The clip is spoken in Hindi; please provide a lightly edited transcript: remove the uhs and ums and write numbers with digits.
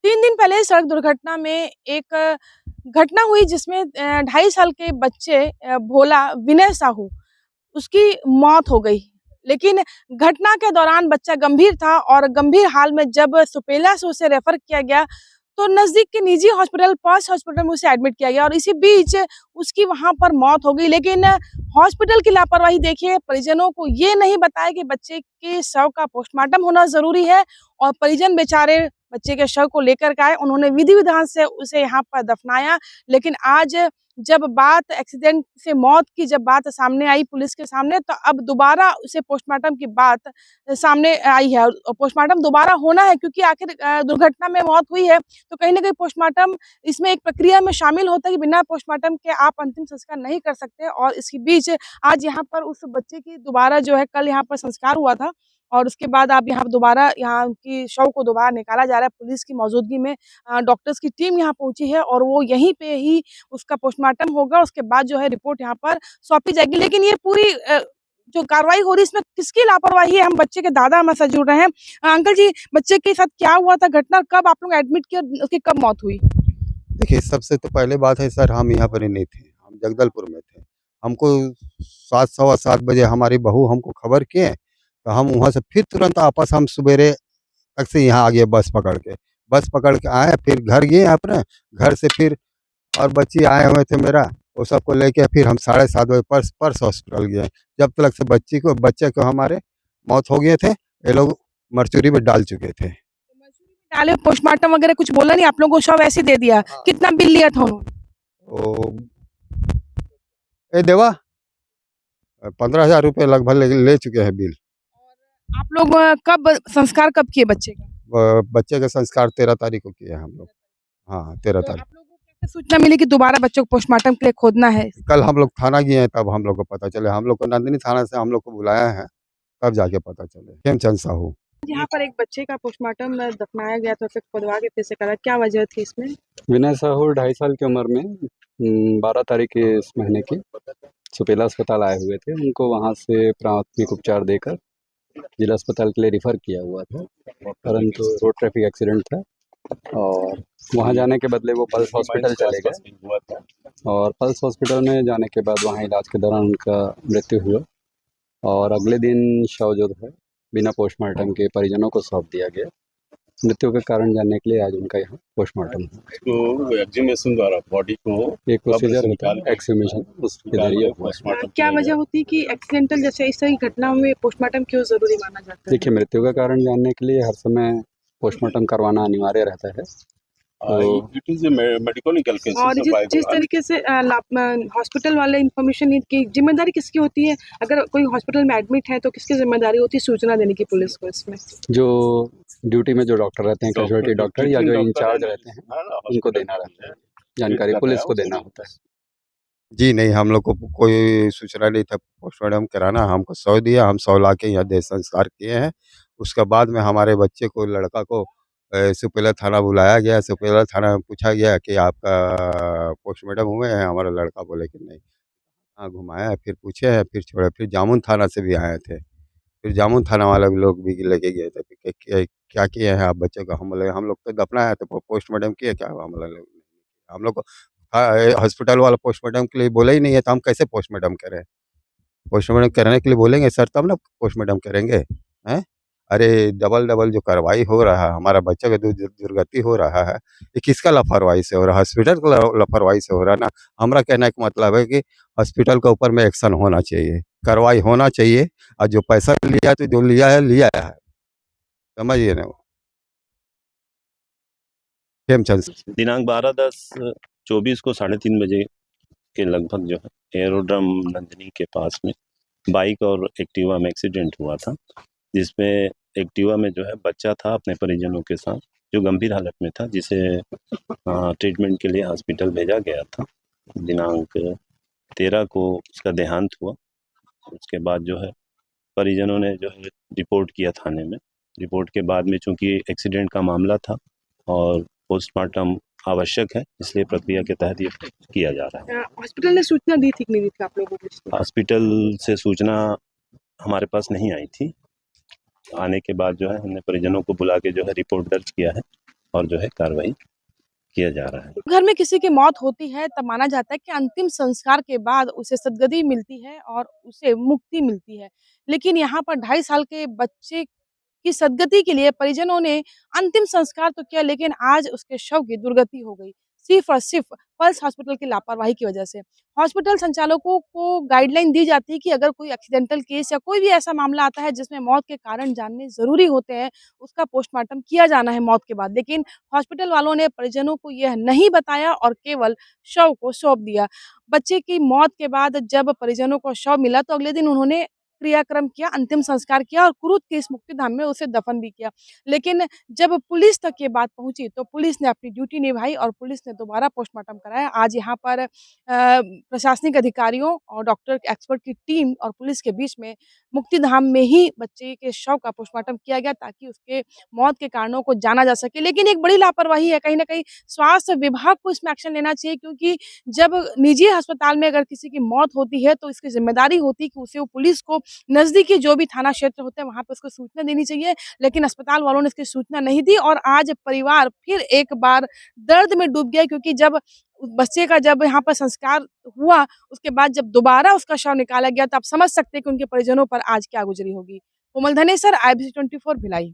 3 दिन पहले सड़क दुर्घटना में एक घटना हुई जिसमें 2.5 साल के बच्चे भोला विनय साहू उसकी मौत हो गई। लेकिन घटना के दौरान बच्चा गंभीर था और गंभीर हाल में जब सुपेला से उसे रेफर किया गया तो नजदीक के निजी हॉस्पिटल पॉश हॉस्पिटल में उसे एडमिट किया गया और इसी बीच उसकी वहां पर मौत हो गई। लेकिन हॉस्पिटल की लापरवाही देखिए, परिजनों को ये नहीं बताया कि बच्चे के शव का पोस्टमार्टम होना जरूरी है और परिजन बेचारे बच्चे के शव को लेकर के आए। उन्होंने विधि विधान से उसे यहाँ पर दफनाया। लेकिन आज जब बात एक्सीडेंट से मौत की जब बात सामने आई पुलिस के सामने, तो अब दोबारा उसे पोस्टमार्टम की बात सामने आई है और पोस्टमार्टम दोबारा होना है क्योंकि आखिर दुर्घटना में मौत हुई है। तो कहीं ना कहीं पोस्टमार्टम इसमें एक प्रक्रिया में शामिल होता है कि बिना पोस्टमार्टम के आप अंतिम संस्कार नहीं कर सकते। और इसके बीच आज यहाँ पर उस बच्चे की दोबारा जो है कल यहाँ पर संस्कार हुआ था और उसके बाद आप यहाँ दोबारा यहाँ उनकी शव को दोबारा निकाला जा रहा है। पुलिस की मौजूदगी में डॉक्टर्स की टीम यहाँ पहुंची है और वो यहीं पे ही उसका पोस्टमार्टम होगा। उसके बाद जो है रिपोर्ट यहाँ पर सौंपी जाएगी। लेकिन ये पूरी जो कार्रवाई हो रही है इसमें किसकी लापरवाही है? हम बच्चे के दादा हमारे साथ जुड़ रहे हैं। अंकल जी, बच्चे के साथ क्या हुआ था? घटना कब आप लोग एडमिट किया, उसकी कब मौत हुई? देखिए, सबसे तो पहले बात है सर, हम यहाँ पर ही नहीं थे, हम जगदलपुर में थे। हमको 7 सवा 7 बजे हमारी बहू हमको खबर किए, तो हम वहाँ से फिर तुरंत आपस हम सवेरे तक से यहाँ आ गए बस पकड़ के आए, फिर घर गए अपने। घर से फिर और बच्चे आए हुए थे मेरा, वो सबको लेके फिर हम 7:30 बजे पर्स हॉस्पिटल गए। जब तक से बच्चे को हमारे मौत हो गए थे, ये लोग मरचुरी में डाल चुके थे। डाले पोस्टमार्टम वगैरह कुछ बोला नहीं आप लोगों को? शव ऐसे दे दिया? कितना बिल लिया था उन्होंने? ओ, ए देवा 15,000 रुपये लगभग ले चुके हैं बिल। आप लोग कब संस्कार कब किए बच्चे का? बच्चे का संस्कार 13 तारीख को किया हम लोग। हाँ, 13 तो तारीख। आप लोगों को कैसे सूचना मिली कि दोबारा बच्चों को पोस्टमार्टम के लिए खोदना है? कल हम लोग थाना गए हैं, तब हम लोग को पता चले। हम लोग को नंदिनी थाना से हम लोग को बुलाया है, तब जाके पता चले। हेमचंद साहू। यहाँ पर एक बच्चे का पोस्टमार्टम दफनाया गया था, फिर खुदवा के फिर से करा, क्या वजह थी इसमें? विनय साहू 2.5 साल की उम्र में 12 तारीख के इस महीने की सुपेला अस्पताल आए हुए थे। उनको वहाँ से प्राथमिक उपचार देकर जिला अस्पताल के लिए रिफ़र किया हुआ था, परंतु रोड ट्रैफिक एक्सीडेंट था और वहाँ जाने के बदले वो पल्स हॉस्पिटल चले गए और पल्स हॉस्पिटल में जाने के बाद वहाँ इलाज के दौरान उनका मृत्यु हुआ और अगले दिन शव जो है बिना पोस्टमार्टम के परिजनों को सौंप दिया गया। मृत्यु का कारण जानने के लिए आज उनका यहाँ पोस्टमार्टम तो एक्सहूमेशन द्वारा बॉडी को एक प्रोसीजर होता है, एक्सहूमेशन उसके जरिए हुआ। क्या वजह होती है कि एक्सीडेंटल जैसे इस तरह की घटना में पोस्टमार्टम क्यों जरूरी माना जाता है? देखिए, मृत्यु का कारण जानने के लिए हर समय पोस्टमार्टम करवाना अनिवार्य रहता है। इट इज मेडिकल और जिस तरीके से हॉस्पिटल वाले इंफॉर्मेशन की जिम्मेदारी किसकी होती है? अगर कोई हॉस्पिटल में एडमिट है तो किसकी जिम्मेदारी होती है सूचना देने की पुलिस को? इसमें जो ड्यूटी में जो डॉक्टर रहते हैं, कैजुअलिटी डॉक्टर या जो इंचार्ज रहते हैं, उनको देना रहता है जानकारी, पुलिस को देना होता है। जी नहीं, हम लोग को कोई सूचना नहीं था पोस्टमार्टम कराना। हमको 100 दिया, हम 100 ला के यहाँ देह संस्कार किए हैं। उसके बाद में हमारे बच्चे को, लड़का को सुपेला थाना बुलाया गया। सुपेला थाना में पूछा गया कि आपका पोस्टमार्टम हुए हैं? हमारा लड़का बोले कि नहीं। हाँ, घुमाया, फिर पूछे हैं, फिर छोड़े। फिर जामुन थाना से भी आए थे, फिर जामुन थाना वाले भी लोग भी लेके गए थे कि क्या किए हैं आप बच्चे को? हम बोले हम लोग तो दफनाया तो पोस्टमार्टम किए क्या? हम लोग को हॉस्पिटल वाला पोस्टमार्टम के लिए बोला ही नहीं है, तो हम कैसे पोस्टमार्टम करें? पोस्टमार्टम करने के लिए बोलेंगे सर, तब ना पोस्टमार्टम करेंगे। हैं? अरे डबल जो कार्रवाई हो रहा है, हमारा बच्चा का दुर्गति हो रहा है, ये किसका लापरवाही से हो रहा है? हॉस्पिटल का लापरवाही से हो रहा है ना। हमारा कहने का मतलब है कि हॉस्पिटल के ऊपर में एक्शन होना चाहिए, कार्रवाई होना चाहिए। और जो पैसा लिया तो जो लिया है, समझिए ना। हेमचंद दिनांक 12/10/24 को 3:30 बजे के लगभग जो है एरोड्रम नंदिनी के पास में बाइक और एक्टिवा में एक्सीडेंट हुआ था, जिसमें एक्टिवा में जो है बच्चा था अपने परिजनों के साथ जो गंभीर हालत में था, जिसे ट्रीटमेंट के लिए हॉस्पिटल भेजा गया था। दिनांक 13 को उसका देहांत हुआ। उसके बाद जो है परिजनों ने जो है रिपोर्ट किया थाने में। रिपोर्ट के बाद में चूँकि एक्सीडेंट का मामला था और पोस्टमार्टम आवश्यक है, इसलिए प्रक्रिया के तहत ये किया जा रहा है। हॉस्पिटल ने सूचना दी थी कि नहीं दी थी आप लोगों को? हॉस्पिटल से सूचना हमारे पास नहीं आई थी। आने के बाद जो है हमने परिजनों को बुला के जो है रिपोर्ट दर्ज किया है और जो है कार्रवाई किया जा रहा है। घर में किसी की मौत होती है तब माना जाता है कि अंतिम संस्कार के बाद उसे सद्गति मिलती है और उसे मुक्ति मिलती है। लेकिन यहाँ पर 2.5 साल के बच्चे की सद्गति के लिए परिजनों ने अंतिम संस्कार तो किया, लेकिन आज उसके शव की दुर्गति हो गई, सिर्फ और सिर्फ पल्स हॉस्पिटल की लापरवाही की वजह से। हॉस्पिटल संचालकों को गाइडलाइन दी जाती है कि अगर कोई एक्सीडेंटल केस या कोई भी ऐसा मामला आता है जिसमें मौत के कारण जानने ज़रूरी होते हैं, उसका पोस्टमार्टम किया जाना है मौत के बाद। लेकिन हॉस्पिटल वालों ने परिजनों को यह नहीं बताया और केवल शव को सौंप दिया। बच्चे की मौत के बाद जब परिजनों को शव मिला तो अगले दिन उन्होंने क्रियाक्रम किया, अंतिम संस्कार किया और कुरुद के इस मुक्तिधाम में उसे दफन भी किया। लेकिन जब पुलिस तक ये बात पहुँची तो पुलिस ने अपनी ड्यूटी निभाई और पुलिस ने दोबारा पोस्टमार्टम कराया। आज यहाँ पर प्रशासनिक अधिकारियों और डॉक्टर एक्सपर्ट की टीम और पुलिस के बीच में मुक्तिधाम में ही बच्चे के शव का पोस्टमार्टम किया गया ताकि उसके मौत के कारणों को जाना जा सके। लेकिन एक बड़ी लापरवाही है, कहीं न कहीं स्वास्थ्य विभाग को इसमें एक्शन लेना चाहिए, क्योंकि जब निजी अस्पताल में अगर किसी की मौत होती है तो इसकी ज़िम्मेदारी होती है कि उसे वो पुलिस को नज़दीकी जो भी थाना क्षेत्र होते हैं वहाँ पे उसको सूचना देनी चाहिए। लेकिन अस्पताल वालों ने इसकी सूचना नहीं दी और आज परिवार फिर एक बार दर्द में डूब गया, क्योंकि जब बच्चे का जब यहाँ पर संस्कार हुआ, उसके बाद जब दोबारा उसका शव निकाला गया तो आप समझ सकते हैं कि उनके परिजनों पर आज क्या गुज़री होगी। कोमल धनेसर, IBC 24 भिलाई।